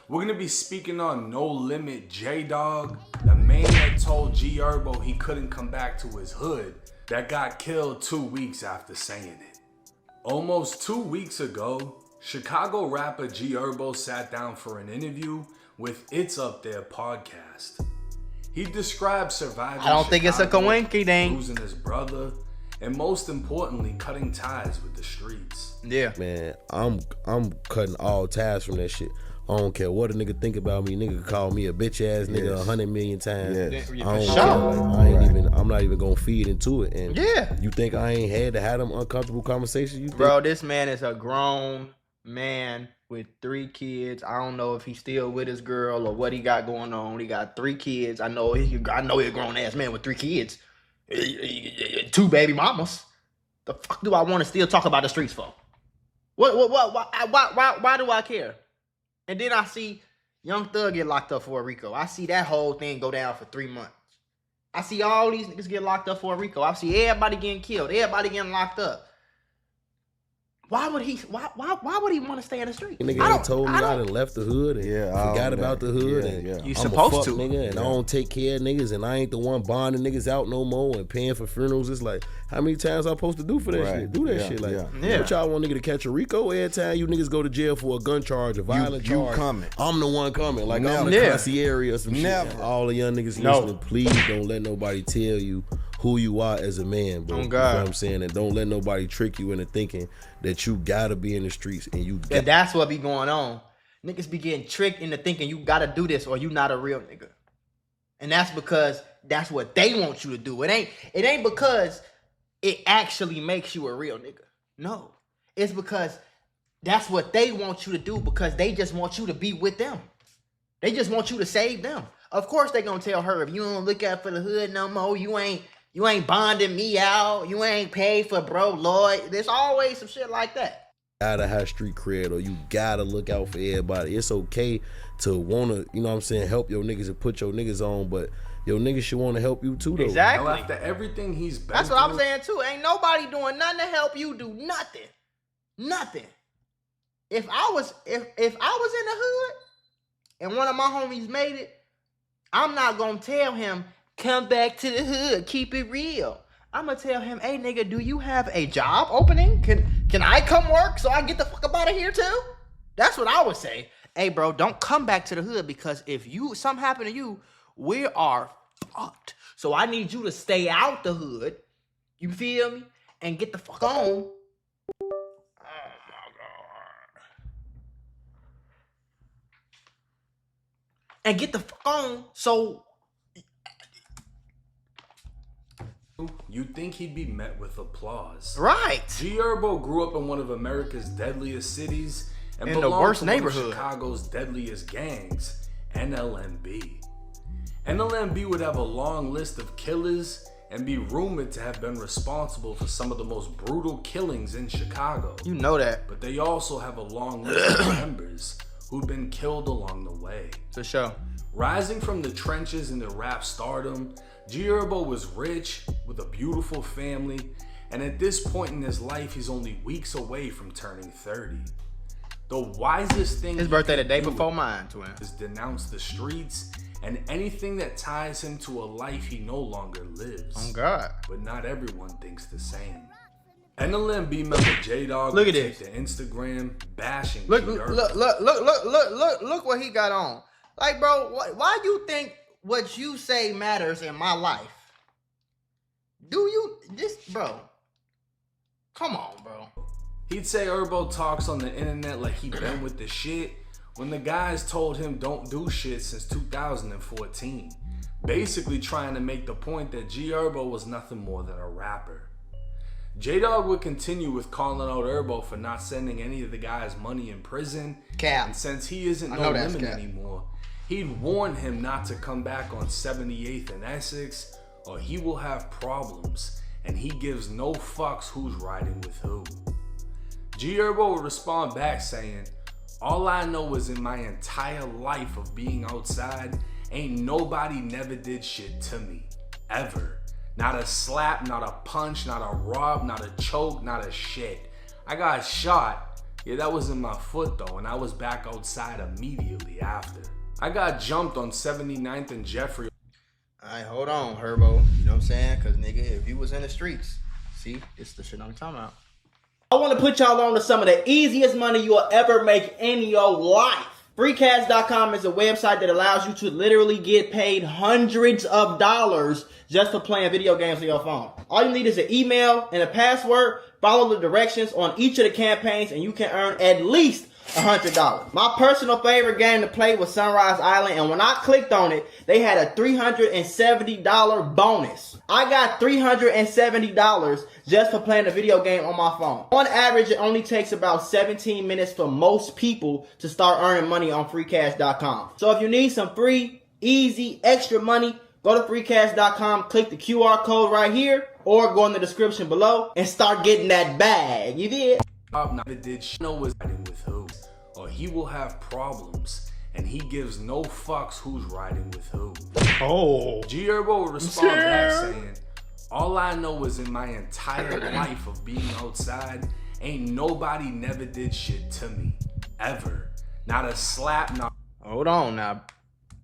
We're gonna be speaking on NLMB JDog, the man that told Gerbo he couldn't come back to his hood, that got killed 2 weeks after saying it. Almost 2 weeks ago, Chicago rapper Gerbo sat down for an interview with It's Up There podcast. He described surviving I don't think it's a coinky-dink. losing his brother, and most importantly, cutting ties with the streets. Yeah. Man, I'm cutting all ties from that shit. I don't care what a nigga think about me. Nigga call me a bitch ass nigga 100 million times. Yes. I don't care. Like, I'm not even gonna feed into it. And you think I ain't had to have them uncomfortable conversations? You think? Bro, this man is a grown man with 3 kids. I don't know if he's still with his girl or what he got going on. He got 3 kids. I know he's a grown ass man with 3 kids. 2 baby mamas. The fuck do I want to still talk about the streets for? Why do I care? And then I see Young Thug get locked up for a RICO. I see that whole thing go down for 3 months. I see all these niggas get locked up for a RICO. I see everybody getting killed, everybody getting locked up. Why would he want to stay in the street? Nigga ain't told me I done left the hood and forgot about the hood. You I'm supposed a fuck to. nigga, and I don't take care of niggas, and I ain't the one bonding niggas out no more and paying for funerals. It's like, how many times I supposed to do for that shit? Do that shit. Like, what y'all want nigga to catch a RICO every time you niggas go to jail for a gun charge, a violent charge? You coming. I'm the one coming. Like, I'm the concierge or some shit. All the young niggas listening, please don't let nobody tell you who you are as a man, bro. You know what I'm saying? And don't let nobody trick you into thinking that you gotta be in the streets and you And that's what be going on. Niggas be getting tricked into thinking you gotta do this or you not a real nigga. And that's because that's what they want you to do. It ain't because it actually makes you a real nigga. No. It's because that's what they want you to do because they just want you to be with them. They just want you to save them. Of course they gonna tell her, if you don't look out for the hood no more, you ain't bonding me out. You ain't paid for bro Lloyd. There's always some shit like that. Gotta have street cred or you gotta look out for everybody. It's okay to wanna, you know what I'm saying, help your niggas and put your niggas on, but your niggas should wanna help you too though. Exactly. Now, after everything he's been That's what I'm saying too. Ain't nobody doing nothing to help you do nothing. Nothing. If I was in the hood and one of my homies made it, I'm not gonna tell him, come back to the hood, keep it real. I'm gonna tell him, hey nigga, do you have a job opening? Can I come work so I get the fuck up out of here too? That's what I would say. Hey bro, don't come back to the hood because if something happen to you, we are fucked. So I need you to stay out the hood, you feel me? And get the fuck on. And get the fuck on, so you'd think he'd be met with applause. right. Gerbo grew up in one of America's deadliest cities and In the belonged worst to one of neighborhood. Chicago's deadliest gangs, NLMB. NLMB would have a long list of killers and be rumored to have been responsible for some of the most brutal killings in Chicago. You know that. But they also have a long list of members who'd been killed along the way. For sure. Rising from the trenches into rap stardom, Gerbo was rich with a beautiful family, and at this point in his life, he's only weeks away from turning 30. The wisest thing His birthday the day before mine, twin. is denounce the streets and anything that ties him to a life he no longer lives. Oh God. But not everyone thinks the same. NLMB member JDog Look would at take this. to Instagram bashing Look Gerbo. what he got on. Like, bro, why you think what you say matters in my life? Bro? Come on, bro. He'd say Herbo talks on the internet like he been with the shit when the guys told him don't do shit since 2014. Basically trying to make the point that Gerbo was nothing more than a rapper. JDog would continue with calling out Herbo for not sending any of the guys money in prison. Cap. And since he isn't I know no that's limit cap. anymore, he'd warn him not to come back on 78th and Essex or he will have problems, and he gives no fucks who's riding with who. Gerbo would respond back saying, all I know is in my entire life of being outside, ain't nobody never did shit to me, ever. Not a slap, not a punch, not a rob, not a choke, not a shit. I got shot, Yeah, that was in my foot though, and I was back outside immediately after. I got jumped on 79th and Jeffrey. Alright, hold on, Herbo. You know what I'm saying? Cause nigga, if you was in the streets, see, it's the shit I'm talking about. I want to put y'all on to some of the easiest money you'll ever make in your life. Freecash.com is a website that allows you to literally get paid hundreds of dollars just for playing video games on your phone. All you need is an email and a password. Follow the directions on each of the campaigns and you can earn at least $100. My personal favorite game to play was Sunrise Island, and when I clicked on it, they had a $370 bonus. I got $370 just for playing a video game on my phone. On average, it only takes about 17 minutes for most people to start earning money on freecash.com. So if you need some free, easy, extra money, go to freecash.com, click the QR code right here, or go in the description below and start getting that bag. You did? Was riding with who, or he will have problems, and he gives no fucks who's riding with who. Oh. Gerbo would respond back saying, all I know is in my entire life of being outside, ain't nobody never did shit to me. Ever. Not a slap, not Hold on now.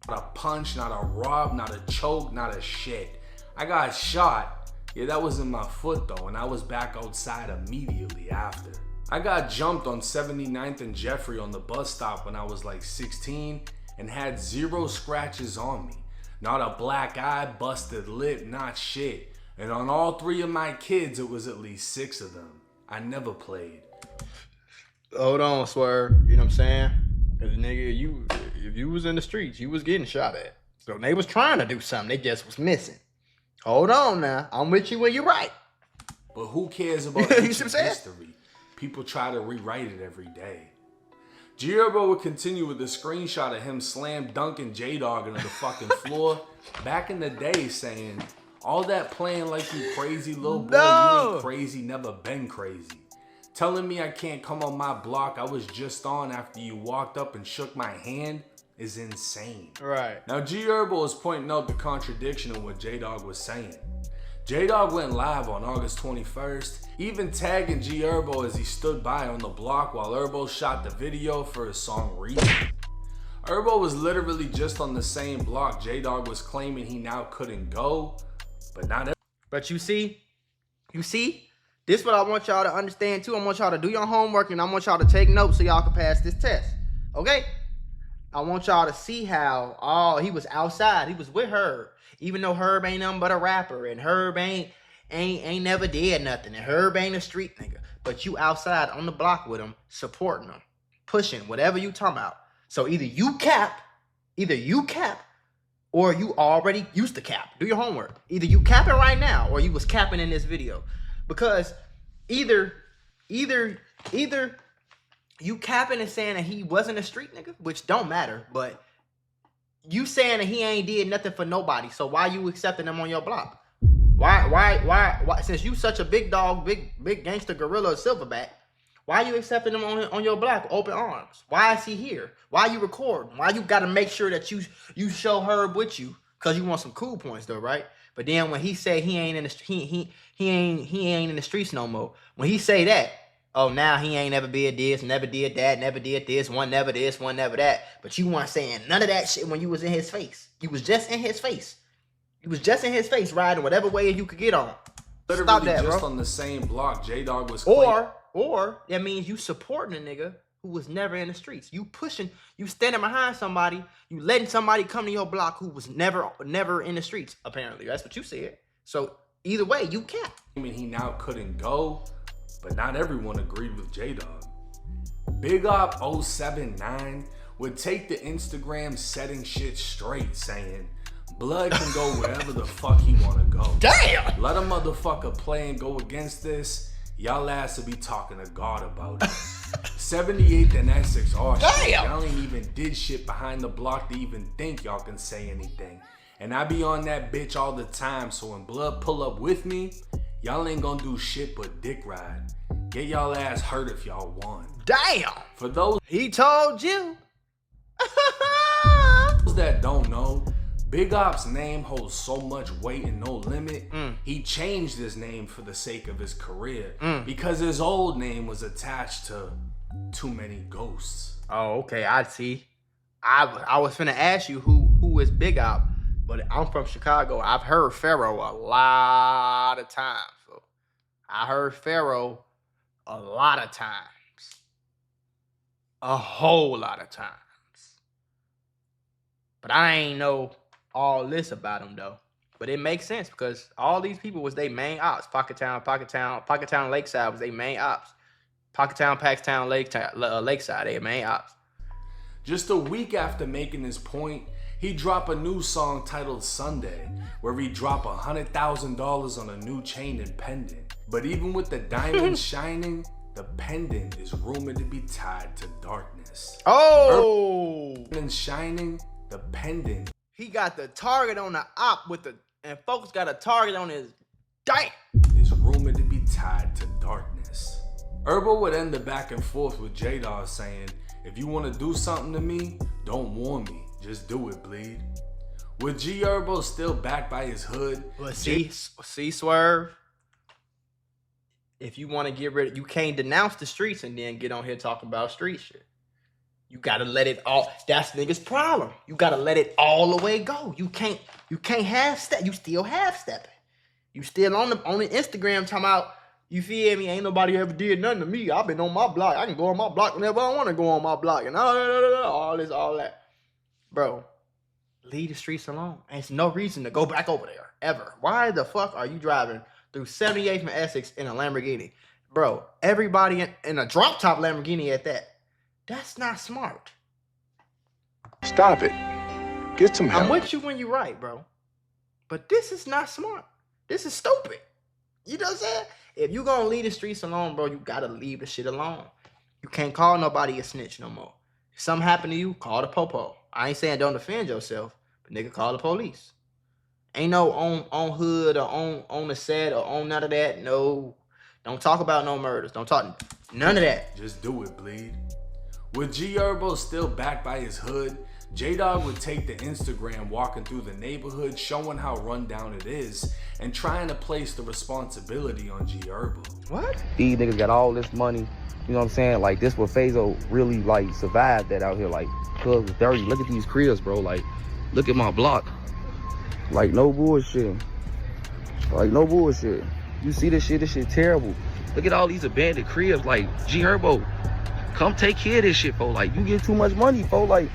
a punch, not a rob, not a choke, not a shit. I got shot. Yeah, that was in my foot though, and I was back outside immediately after. I got jumped on 79th and Jeffrey on the bus stop when I was like 16 and had 0 scratches on me. Not a black eye, busted lip, not shit. And on all 3 of my kids, it was at least 6 of them. I never played. Hold on, Swerve. You know what I'm saying? Cause nigga, if you was in the streets, you was getting shot at. So they was trying to do something, they just was missing. Hold on now. I'm with you when you're right. But who cares about ancient history? People try to rewrite it every day. Gerbo would continue with the screenshot of him slam dunking JDog into the fucking floor back in the day saying, all that playing like you crazy little boy, you ain't crazy, never been crazy. Telling me I can't come on my block I was just on after you walked up and shook my hand is insane. Right. Now Gerbo is pointing out the contradiction in what JDog was saying. JDog went live on August 21st, even tagging Gerbo as he stood by on the block while Herbo shot the video for his song Reason. Herbo was literally just on the same block JDog was claiming he now couldn't go, but not every. But you see, this is what I want y'all to understand too. I want y'all to do your homework and I want y'all to take notes so y'all can pass this test. Okay? I want y'all to see how he was outside. He was with Herb. Even though Herb ain't nothing but a rapper and Herb ain't never did nothing and Herb ain't a street nigga. But you outside on the block with him, supporting him, pushing, whatever you talking about. So either you cap, or you already used to cap. Do your homework. Either you capping right now or you was capping in this video. Because either you capping and saying that he wasn't a street nigga, which don't matter, but you saying that he ain't did nothing for nobody, so why you accepting him on your block? Why? Since you such a big dog, big gangster gorilla silverback, why you accepting him on your block with open arms? Why is he here? Why you recording? Why you got to make sure that you show Herb with you? Cause you want some cool points though, right? But then when he say he ain't in the he ain't in the streets no more. When he say that, oh, now he ain't never did this, never did that, never did this, one never this, one never that. But you weren't saying none of that shit when you was in his face. You was just in his face. You was just in his face, riding whatever way you could get on. Literally stop that, just bro. on the same block, JDog was or that means you supporting a nigga who was never in the streets. You pushing, you standing behind somebody, you letting somebody come to your block who was never in the streets, apparently. That's what you said. So either way, you can't. I mean, he now couldn't go, but not everyone agreed with JDog. Big Op 079 would take the Instagram setting shit straight, saying, blood can go wherever the fuck he wanna go. Damn! Let a motherfucker play and go against this, y'all ass will be talking to God about it. 78th and Essex, oh shit, y'all ain't even did shit behind the block to even think y'all can say anything. And I be on that bitch all the time, so when blood pull up with me, y'all ain't gonna do shit but dick ride. Get y'all ass hurt if y'all want. Damn! For those he told you. that don't know, Big Op's name holds so much weight and no limit. He changed his name for the sake of his career because his old name was attached to too many ghosts. Oh, okay, I see. I was finna ask you who is Big Op, but I'm from Chicago. I've heard Pharaoh a lot of times. So I heard Pharaoh a lot of times. A whole lot of times. But I ain't know all this about him though. But it makes sense because all these people was their main ops. Pocketown, Lakeside was their main ops. Pocketown, Paxtown, Lakeside, their main ops. Just a week after making his point, he dropped a new song titled Sunday, where he dropped $100,000 on a new chain and pendant. But even with the diamonds shining, the pendant is rumored to be tied to darkness. Oh! And shining, the pendant. He got the target on the op and folks got a target on his dick. Is rumored to be tied to darkness. Herbo would end the back and forth with JDog saying, if you want to do something to me, don't warn me. Just do it, bleed. With Gerbo still backed by his hood. But see, Swerve. If you want to get rid of, you can't denounce the streets and then get on here talking about street shit. You gotta let it all. That's niggas' problem. You gotta let it all the way go. You can't half step. You still half stepping. You still on the Instagram talking about. You feel me? Ain't nobody ever did nothing to me. I've been on my block. I can go on my block whenever I want to go on my block. And all this, all that. Bro, leave the streets alone. There's no reason to go back over there, ever. Why the fuck are you driving through 78th and Essex in a Lamborghini? Bro, everybody in a drop-top Lamborghini at that. That's not smart. Stop it. Get some help. I'm with you when you're right, bro. But this is not smart. This is stupid. You know what I'm saying? If you gonna leave the streets alone, bro, you gotta leave the shit alone. You can't call nobody a snitch no more. If something happened to you, call the popo. I ain't saying don't defend yourself, but nigga, call the police. Ain't no on hood or on the set or on none of that. No. Don't talk about no murders. Don't talk none of that. Just do it, bleed. With Gerbo still backed by his hood, JDog would take the Instagram walking through the neighborhood, showing how rundown it is, and trying to place the responsibility on Gerbo. What? These niggas got all this money, you know what I'm saying? Like, this what Fazo really, like, survived that out here. Like, cuz it's dirty. Look at these cribs, bro. Like, look at my block. Like, no bullshit. Like, no bullshit. You see this shit terrible. Look at all these abandoned cribs. Like, Herbo, come take care of this shit, fo. Like, you get too much money, fo. Like,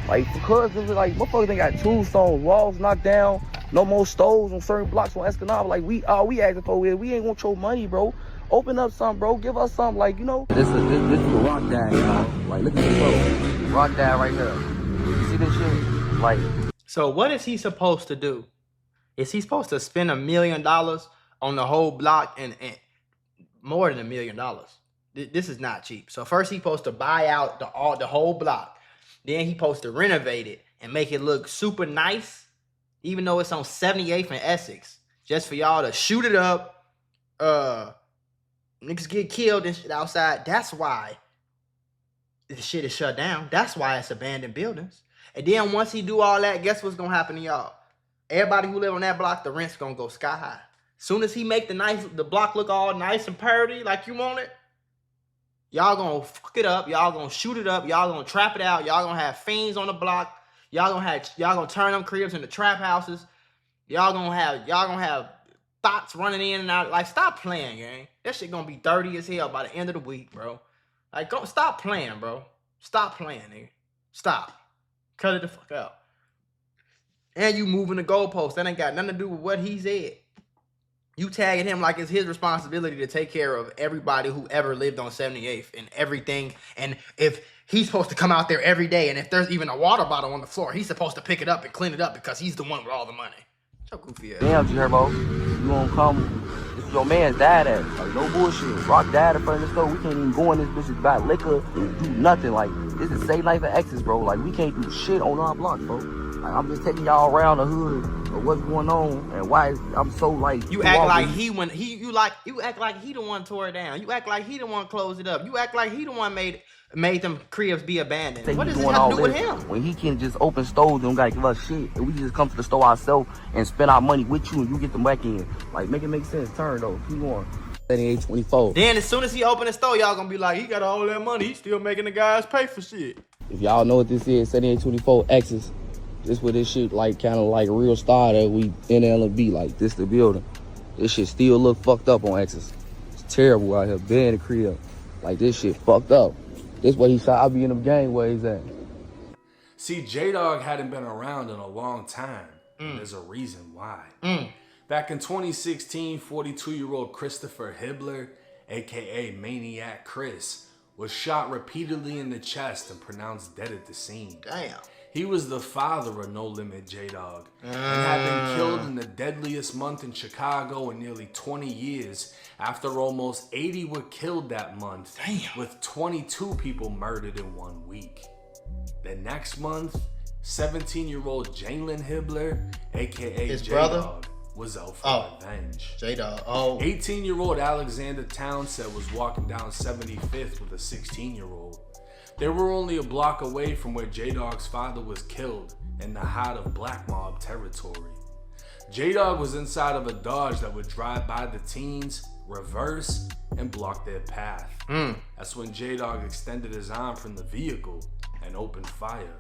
because like motherfuckers ain't got tombstones, walls knocked down, no more stoves on certain blocks on Escanaba. Like we asking for is we ain't want your money, bro. Open up something, bro. Give us something, like, you know. This is a rock dad, you know. Like, look at this, bro. Rock dad right here. You see this shit? Like. So what is he supposed to do? Is he supposed to spend $1 million on the whole block and more than $1 million? This is not cheap. So first he supposed to buy out the whole block. Then he supposed to renovate it and make it look super nice, even though it's on 78th and Essex, just for y'all to shoot it up. Niggas get killed and shit outside. That's why the shit is shut down. That's why it's abandoned buildings. And then once he do all that, guess what's gonna happen to y'all? Everybody who live on that block, the rent's gonna go sky high. Soon as he make the block look all nice and purty like you want it, y'all gonna fuck it up. Y'all gonna shoot it up. Y'all gonna trap it out. Y'all gonna have fiends on the block. Y'all gonna turn them cribs into trap houses. Y'all gonna have thoughts running in and out. Like, stop playing, gang. That shit gonna be dirty as hell by the end of the week, bro. Like, stop playing, bro. Stop playing, nigga. Stop. Cut it the fuck out. And you moving the goalpost. That ain't got nothing to do with what he said. You tagging him like it's his responsibility to take care of everybody who ever lived on 78th and everything. And if he's supposed to come out there every day, and if there's even a water bottle on the floor, he's supposed to pick it up and clean it up because he's the one with all the money. So goofy ass. Damn, Gerbo, you won't come. This is your man's dad at. Like, no bullshit. Rock dad in front of the store. We can't even go in this bitch and buy liquor and do nothing. Like, this is Save Life and Exes, bro. Like, we can't do shit on our block, bro. Like, I'm just taking y'all around the hood of what's going on and why I'm so, like, you act like you act like he the one tore it down. You act like he the one closed it up. You act like he the one made them cribs be abandoned. What does this have to do with him? When he can just open stores and don't gotta give us shit, and we just come to the store ourselves and spend our money with you and you get them back in. Like, make it make sense. Turn though. Keep going. 7824. Then as soon as he open the store, y'all gonna be like, he got all that money. He's still making the guys pay for shit. If y'all know what this is, 7824 X's. This where this shit like kind of like real started. We NLMB, like this the building. This shit still look fucked up on X's. It's terrible out here. Been in the crib. Like this shit fucked up. This way he shot. I'll be in the gangways at. See, JDog hadn't been around in a long time. And there's a reason why. Back in 2016, 42-year-old Christopher Hibbler, aka Maniac Chris, was shot repeatedly in the chest and pronounced dead at the scene. Damn. He was the father of No Limit JDog and had been killed in the deadliest month in Chicago in nearly 20 years after almost 80 were killed that month. Damn. With 22 people murdered in 1 week. The next month, 17-year-old Jalen Hibbler, aka His JDog, brother? was out for revenge. JDog. Oh. 18-year-old Alexander Townsend was walking down 75th with a 16-year-old. They were only a block away from where JDog's father was killed in the heart of black mob territory. JDog was inside of a Dodge that would drive by the teens, reverse, and block their path. That's when JDog extended his arm from the vehicle and opened fire.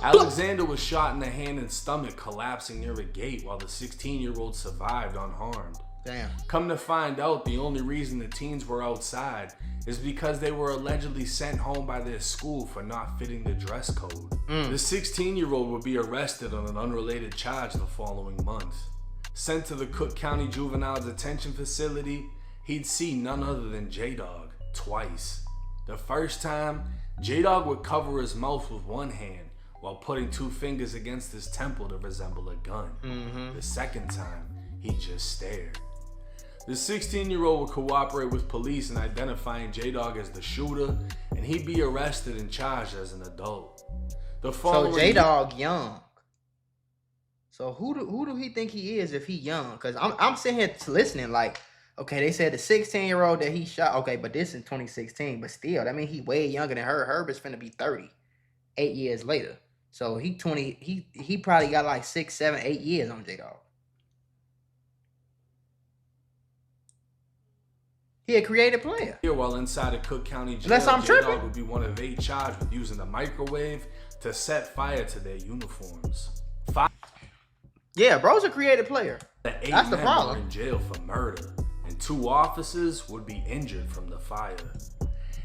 Alexander was shot in the hand and stomach, collapsing near a gate, while the 16-year-old survived unharmed. Damn. Come to find out, the only reason the teens were outside is because they were allegedly sent home by their school for not fitting the dress code. The 16-year-old would be arrested on an unrelated charge the following month. Sent to the Cook County Juvenile Detention Facility, he'd see none other than JDog twice. The first time, JDog would cover his mouth with one hand while putting 2 fingers against his temple to resemble a gun. The second time, he'd just stare. The 16-year-old would cooperate with police in identifying JDog as the shooter, and he'd be arrested and charged as an adult. So JDog young. So who do he think he is if he young? Because I'm sitting here listening like, okay, they said the 16-year-old that he shot. Okay, but this in 2016. But still, that means he way younger than her. Herb is finna be 30, 8 years later. So he 20. He probably got like 6, 7, 8 years on JDog. He a creative player. Here, while inside of Cook County Jail, Unless I'm tripping, JDog would be one of 8 charged with using the microwave to set fire to their uniforms. Yeah, bro's a creative player. The 8 That's the men problem. were in jail for murder, and 2 officers would be injured from the fire.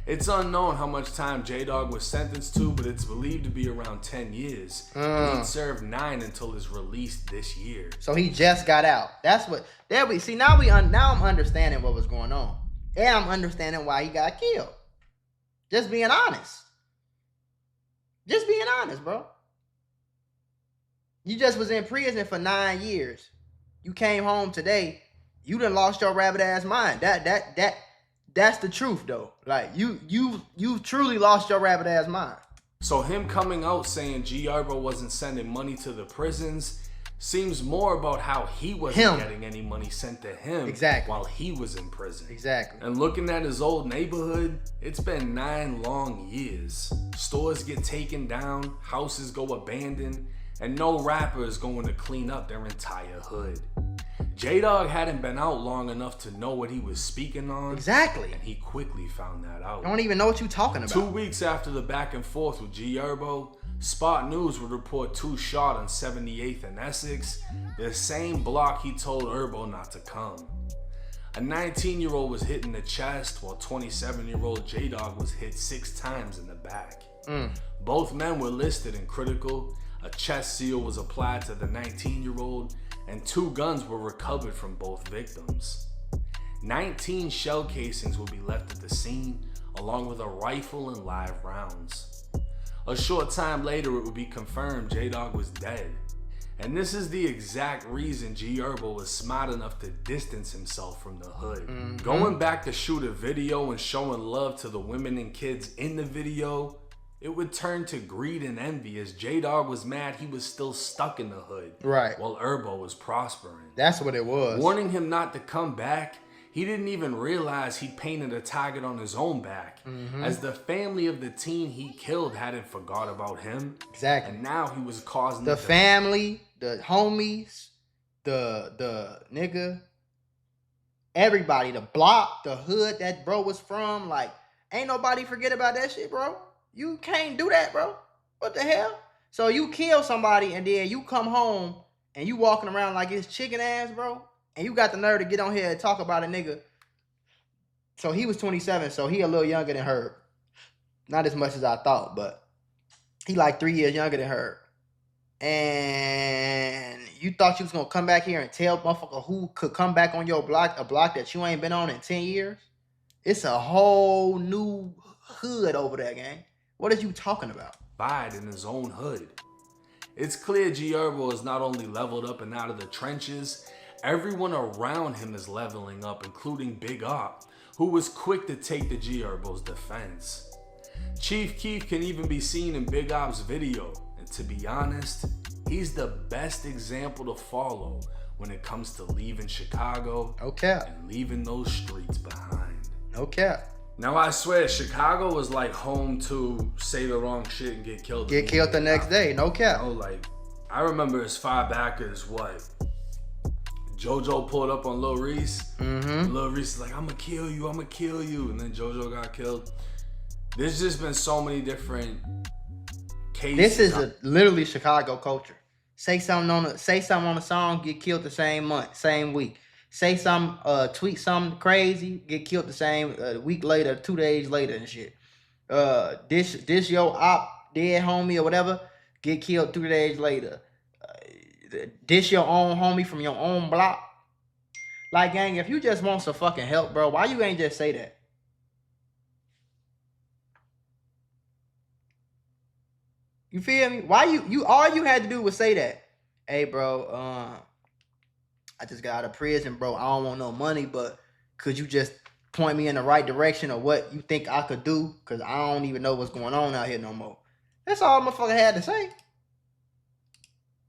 It's unknown how much time JDog was sentenced to, but it's believed to be around 10 years. And he'd served 9 until his release this year. So he just got out. That's what. There we see. Now I'm understanding what was going on. And I'm understanding why he got killed. Just being honest. Just being honest, bro. You just was in prison for 9 years. You came home today. You done lost your rabbit ass mind. That's the truth though. Like you truly lost your rabbit ass mind. So him coming out saying Gerbo wasn't sending money to the prisons seems more about how he wasn't getting any money sent to him while he was in prison. Exactly. And looking at his old neighborhood, it's been 9 long years. Stores get taken down, houses go abandoned, and no rapper is going to clean up their entire hood. JDog hadn't been out long enough to know what he was speaking on. Exactly. And he quickly found that out. I don't even know what you're talking about. 2 weeks after the back and forth with Gerbo, Spot News would report 2 shot on 78th and Essex, the same block he told Herbo not to come. A 19-year-old was hit in the chest, while 27-year-old JDog was hit 6 times in the back. Both men were listed in critical. A chest seal was applied to the 19-year-old, and 2 guns were recovered from both victims. 19 shell casings would be left at the scene, along with a rifle and live rounds. A short time later, it would be confirmed JDog was dead. And this is the exact reason Gerbo was smart enough to distance himself from the hood. Going back to shoot a video and showing love to the women and kids in the video, it would turn to greed and envy as JDog was mad he was still stuck in the hood. Right. While Herbo was prospering. That's what it was. Warning him not to come back, he didn't even realize he painted a target on his own back, as the family of the teen he killed hadn't forgot about him. Exactly. And now he was causing the family, the homies, the nigga, everybody, the block, the hood that bro was from, like, ain't nobody forget about that shit, bro. You can't do that, bro. What the hell? So you kill somebody and then you come home and you walking around like it's chicken ass, bro. And you got the nerve to get on here and talk about a nigga. So he was 27, so he a little younger than her. Not as much as I thought, but he like 3 years younger than her. And you thought you was gonna come back here and tell motherfucker who could come back on your block, a block that you ain't been on in 10 years? It's a whole new hood over there, gang. What are you talking about? Bide in his own hood. It's clear Gerbo is not only leveled up and out of the trenches, everyone around him is leveling up, including Big Op, who was quick to take the Gerbo's defense. Chief Keef can even be seen in Big Op's video, and to be honest, he's the best example to follow when it comes to leaving Chicago and leaving those streets behind. No cap. Now I swear, Chicago was like home to say the wrong shit and get killed. Get killed the next day, no cap. You know, like, I remember as far back as what? JoJo pulled up on Lil Reese. Lil Reese is like, I'ma kill you. And then JoJo got killed. There's just been so many different cases. This is literally Chicago culture. Say something on a song, get killed the same month, same week. Say something, tweet something crazy, get killed the same week later, 2 days later and shit. This your op, dead homie or whatever, get killed 3 days later. This your own homie from your own block. Like, gang, if you just want some fucking help, bro, why you ain't just say that? You feel me? Why you all you had to do was say that. Hey, bro, I just got out of prison, bro. I don't want no money, but could you just point me in the right direction of what you think I could do? Because I don't even know what's going on out here no more. That's all motherfucker had to say.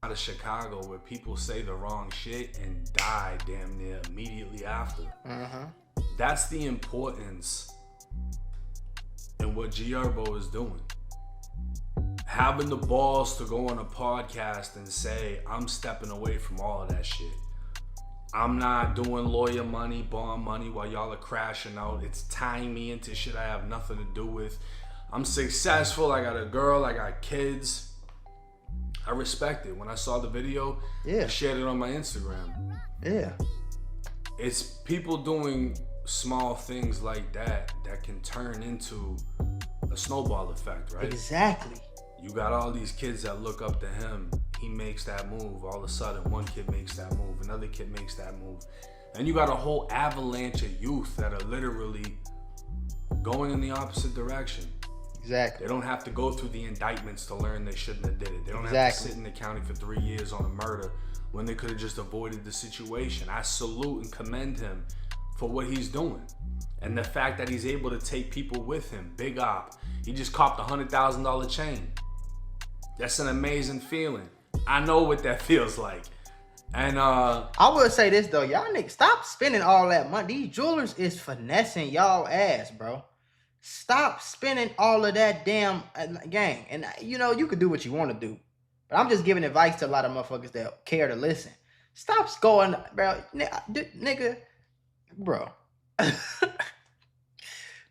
Out of Chicago where people say the wrong shit and die damn near immediately after. That's the importance in what Gerbo is doing. Having the balls to go on a podcast and say, I'm stepping away from all of that shit. I'm not doing lawyer money, bond money while y'all are crashing out. It's tying me into shit I have nothing to do with. I'm successful. I got a girl. I got kids. I respect it. When I saw the video, I shared it on my Instagram. Yeah. It's people doing small things like that can turn into a snowball effect, right? Exactly. You got all these kids that look up to him. He makes that move. All of a sudden, one kid makes that move. Another kid makes that move. And you got a whole avalanche of youth that are literally going in the opposite direction. Exactly. They don't have to go through the indictments to learn they shouldn't have did it. They don't have to sit in the county for 3 years on a murder when they could have just avoided the situation. I salute and commend him for what he's doing. And the fact that he's able to take people with him. Big Op. He just copped a $100,000 chain. That's an amazing feeling. I know what that feels like. And I will say this though, y'all niggas stop spending all that money. These jewelers is finessing y'all ass, bro. Stop spending all of that damn gang. And you know, you could do what you want to do. But I'm just giving advice to a lot of motherfuckers that care to listen. Stop going, bro. Nigga, bro.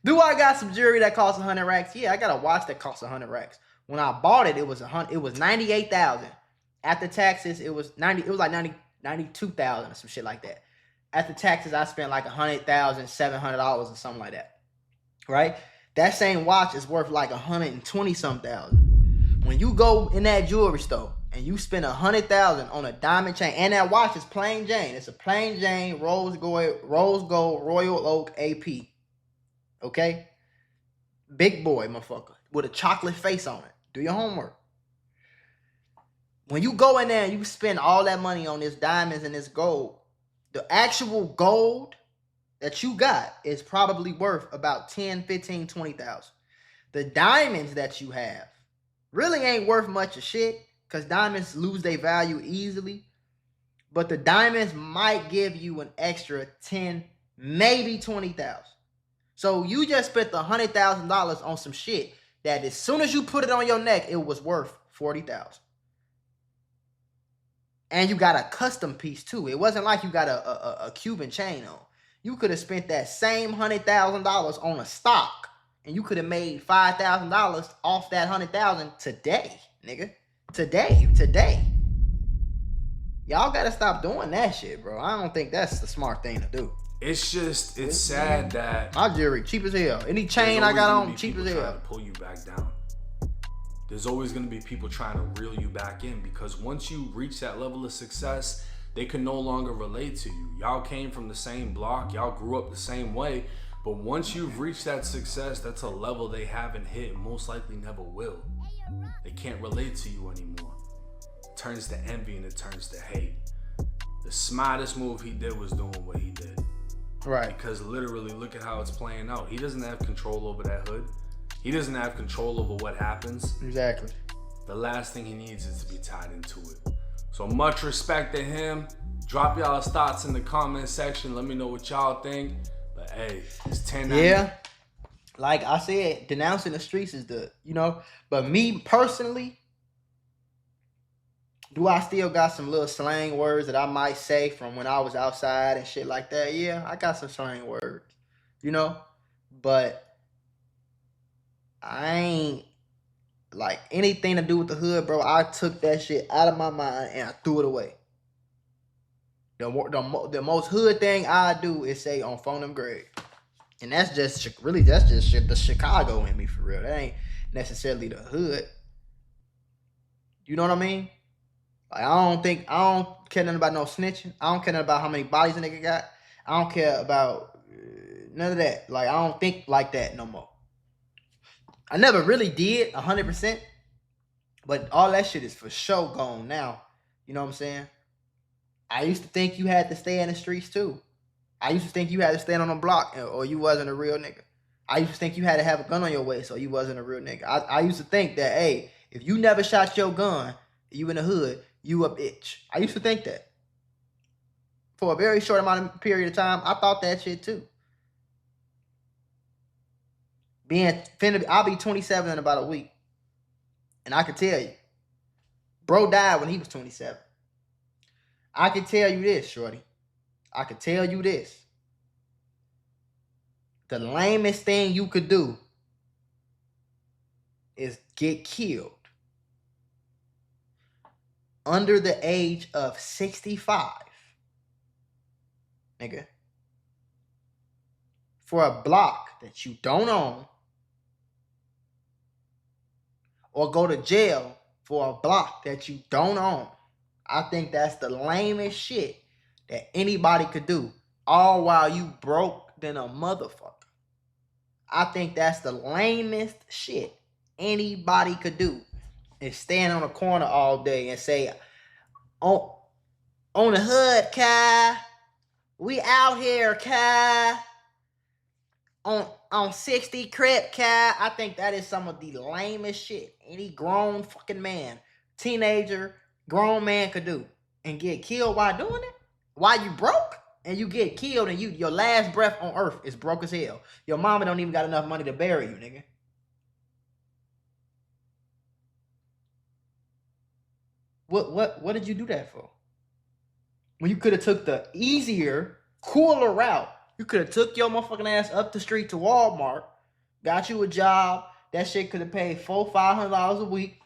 Do I got some jewelry that costs 100 racks? Yeah, I got a watch that costs 100 racks. When I bought it, it was 98,000. After taxes, it was 92,000 or some shit like that. After taxes, I spent like $100,700 or something like that. Right? That same watch is worth like 120-some thousand. When you go in that jewelry store and you spend 100,000 on a diamond chain, and that watch is plain Jane. It's a plain Jane rose gold Royal Oak AP. Okay? Big boy, motherfucker, with a chocolate face on it. Do your homework. When you go in there and you spend all that money on this diamonds and this gold, the actual gold that you got is probably worth about 10, 15, 20,000. The diamonds that you have really ain't worth much of shit because diamonds lose their value easily. But the diamonds might give you an extra 10, maybe 20,000. So you just spent $100,000 on some shit that as soon as you put it on your neck, it was worth 40,000. And you got a custom piece too. It wasn't like you got a Cuban chain on. You could have spent that same $100,000 on a stock, and you could have made $5,000 off that $100,000 today, nigga. Today. Y'all gotta stop doing that shit, bro. I don't think that's the smart thing to do. It's sad that my jewelry cheap as hell. Any chain I got on cheap as hell. Trying to pull you back down. There's always gonna be people trying to reel you back in, because once you reach that level of success, they can no longer relate to you. Y'all came from the same block, y'all grew up the same way, but once you've reached that success, that's a level they haven't hit and most likely never will. They can't relate to you anymore. It turns to envy and it turns to hate. The smartest move he did was doing what he did. Right. Because literally, look at how it's playing out. He doesn't have control over that hood. He doesn't have control over what happens. Exactly. The last thing he needs is to be tied into it. So much respect to him. Drop y'all's thoughts in the comment section. Let me know what y'all think. But hey, it's 10. Yeah. Like I said, denouncing the streets is but me personally, do I still got some little slang words that I might say from when I was outside and shit like that? Yeah, I got some slang words, but I ain't like anything to do with the hood, bro. I took that shit out of my mind and I threw it away. The most hood thing I do is say on phone them Greg. And that's just the Chicago in me for real. That ain't necessarily the hood. You know what I mean? Like, I don't care nothing about no snitching. I don't care nothing about how many bodies a nigga got. I don't care about none of that. Like, I don't think like that no more. I never really did 100%, but all that shit is for sure gone now. You know what I'm saying? I used to think you had to stay in the streets too. I used to think you had to stand on a block or you wasn't a real nigga. I used to think you had to have a gun on your waist or you wasn't a real nigga. I used to think that, hey, if you never shot your gun, you in the hood, you a bitch. I used to think that. For a very short period of time, I thought that shit too. I'll be 27 in about a week. And I can tell you, bro died when he was 27. I can tell you this, shorty. I can tell you this. The lamest thing you could do is get killed under the age of 65. Nigga. For a block that you don't own. Or go to jail for a block that you don't own. I think that's the lamest shit that anybody could do. All while you broke than a motherfucker. I think that's the lamest shit anybody could do. Is stand on a corner all day and say, on the hood, Kai. We out here, Kai. On 60 Crip, Kai. I think that is some of the lamest shit any grown fucking man, teenager, grown man could do. And get killed while doing it? While you broke? And you get killed and your last breath on earth is broke as hell. Your mama don't even got enough money to bury you, nigga. What did you do that for? When you could have took the easier, cooler route. You could have took your motherfucking ass up the street to Walmart, got you a job. That shit could have paid $400-500 a week.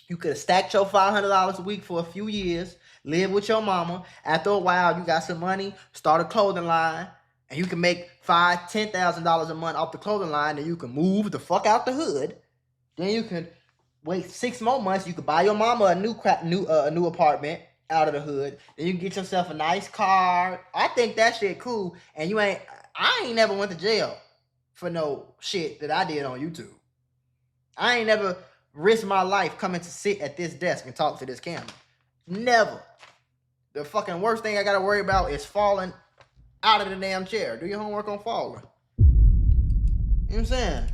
You could have stacked your $500 a week for a few years, live with your mama. After a while, you got some money, start a clothing line, and you can make $5,000-10,000 a month off the clothing line, and you can move the fuck out the hood. Then you can wait 6 more months. You could buy your mama a new apartment out of the hood. Then you can get yourself a nice car. I think that shit cool. And I ain't never went to jail for no shit that I did on YouTube. I ain't never risked my life coming to sit at this desk and talk to this camera. Never. The fucking worst thing I gotta worry about is falling out of the damn chair. Do your homework on falling. You know what I'm saying?